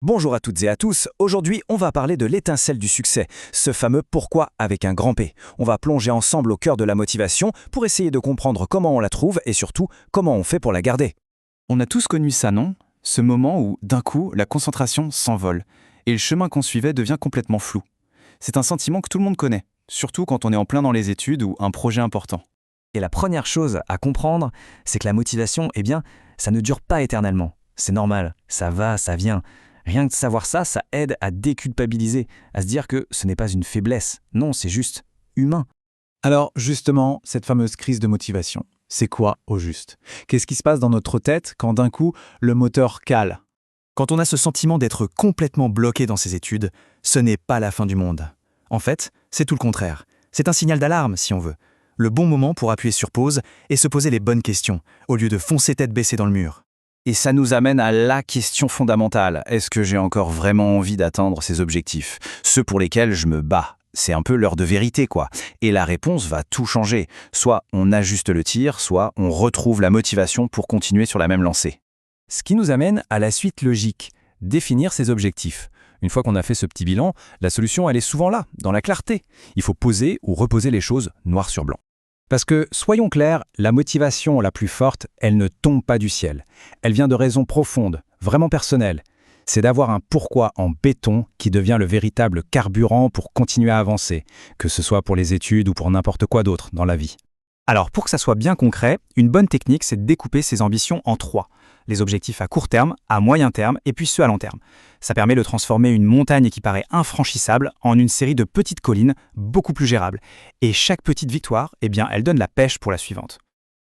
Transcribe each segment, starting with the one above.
Bonjour à toutes et à tous, aujourd'hui on va parler de l'étincelle du succès, ce fameux pourquoi avec un grand P. On va plonger ensemble au cœur de la motivation pour essayer de comprendre comment on la trouve et surtout comment on fait pour la garder. On a tous connu ça, non? Ce moment où, d'un coup, la concentration s'envole et le chemin qu'on suivait devient complètement flou. C'est un sentiment que tout le monde connaît, surtout quand on est en plein dans les études ou un projet important. Et la première chose à comprendre, c'est que la motivation, ça ne dure pas éternellement. C'est normal, ça va, ça vient. Rien que de savoir ça, ça aide à déculpabiliser, à se dire que ce n'est pas une faiblesse. Non, c'est juste humain. Alors justement, cette fameuse crise de motivation, c'est quoi au juste? Qu'est-ce qui se passe dans notre tête quand d'un coup, le moteur cale? Quand on a ce sentiment d'être complètement bloqué dans ses études, ce n'est pas la fin du monde. En fait, c'est tout le contraire. C'est un signal d'alarme, si on veut. Le bon moment pour appuyer sur pause et se poser les bonnes questions, au lieu de foncer tête baissée dans le mur. Et ça nous amène à la question fondamentale. Est-ce que j'ai encore vraiment envie d'atteindre ces objectifs? Ceux pour lesquels je me bats. C'est un peu l'heure de vérité, quoi. Et la réponse va tout changer. Soit on ajuste le tir, soit on retrouve la motivation pour continuer sur la même lancée. Ce qui nous amène à la suite logique, définir ses objectifs. Une fois qu'on a fait ce petit bilan, la solution elle est souvent là, dans la clarté. Il faut poser ou reposer les choses noir sur blanc. Parce que, soyons clairs, la motivation la plus forte, elle ne tombe pas du ciel. Elle vient de raisons profondes, vraiment personnelles. C'est d'avoir un pourquoi en béton qui devient le véritable carburant pour continuer à avancer, que ce soit pour les études ou pour n'importe quoi d'autre dans la vie. Alors, pour que ça soit bien concret, une bonne technique, c'est de découper ses ambitions en trois. Les objectifs à court terme, à moyen terme et puis ceux à long terme. Ça permet de transformer une montagne qui paraît infranchissable en une série de petites collines beaucoup plus gérables. Et chaque petite victoire, elle donne la pêche pour la suivante.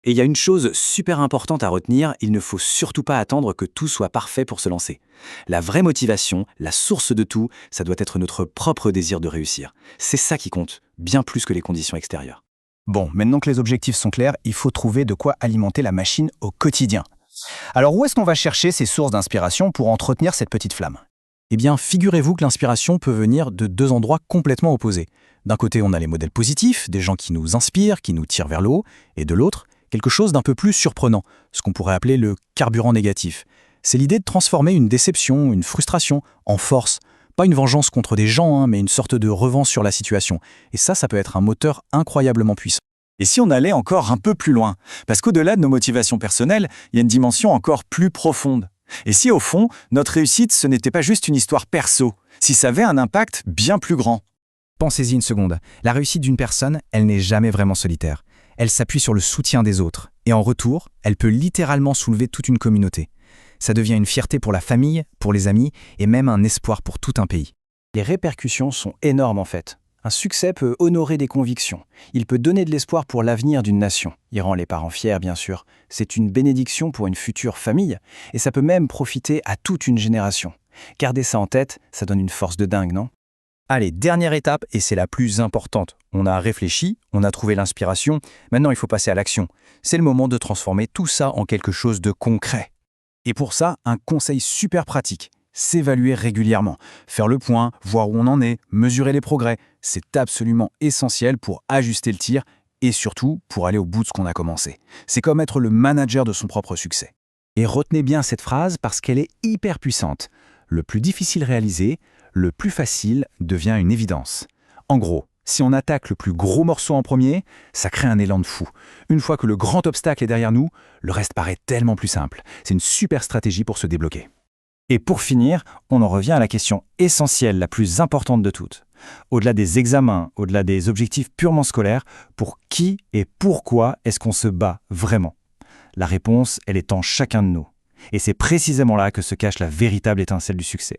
Et il y a une chose super importante à retenir, il ne faut surtout pas attendre que tout soit parfait pour se lancer. La vraie motivation, la source de tout, ça doit être notre propre désir de réussir. C'est ça qui compte, bien plus que les conditions extérieures. Bon, maintenant que les objectifs sont clairs, il faut trouver de quoi alimenter la machine au quotidien. Alors où est-ce qu'on va chercher ces sources d'inspiration pour entretenir cette petite flamme? Eh bien, figurez-vous que l'inspiration peut venir de deux endroits complètement opposés. D'un côté, on a les modèles positifs, des gens qui nous inspirent, qui nous tirent vers le haut, et de l'autre, quelque chose d'un peu plus surprenant, ce qu'on pourrait appeler le carburant négatif. C'est l'idée de transformer une déception, une frustration, en force. Pas une vengeance contre des gens, mais une sorte de revanche sur la situation. Et ça peut être un moteur incroyablement puissant. Et si on allait encore un peu plus loin? Parce qu'au-delà de nos motivations personnelles, il y a une dimension encore plus profonde. Et si au fond, notre réussite, ce n'était pas juste une histoire perso, si ça avait un impact bien plus grand? Pensez-y une seconde. La réussite d'une personne, elle n'est jamais vraiment solitaire. Elle s'appuie sur le soutien des autres. Et en retour, elle peut littéralement soulever toute une communauté. Ça devient une fierté pour la famille, pour les amis, et même un espoir pour tout un pays. Les répercussions sont énormes en fait. Un succès peut honorer des convictions. Il peut donner de l'espoir pour l'avenir d'une nation. Il rend les parents fiers, bien sûr. C'est une bénédiction pour une future famille. Et ça peut même profiter à toute une génération. Gardez ça en tête, ça donne une force de dingue, non? Allez, dernière étape, et c'est la plus importante. On a réfléchi, on a trouvé l'inspiration. Maintenant, il faut passer à l'action. C'est le moment de transformer tout ça en quelque chose de concret. Et pour ça, un conseil super pratique. S'évaluer régulièrement, faire le point, voir où on en est, mesurer les progrès, c'est absolument essentiel pour ajuster le tir et surtout pour aller au bout de ce qu'on a commencé. C'est comme être le manager de son propre succès. Et retenez bien cette phrase parce qu'elle est hyper puissante. Le plus difficile réalisé, le plus facile devient une évidence. En gros, si on attaque le plus gros morceau en premier, ça crée un élan de fou. Une fois que le grand obstacle est derrière nous, le reste paraît tellement plus simple. C'est une super stratégie pour se débloquer. Et pour finir, on en revient à la question essentielle, la plus importante de toutes. Au-delà des examens, au-delà des objectifs purement scolaires, pour qui et pourquoi est-ce qu'on se bat vraiment? La réponse, elle est en chacun de nous. Et c'est précisément là que se cache la véritable étincelle du succès.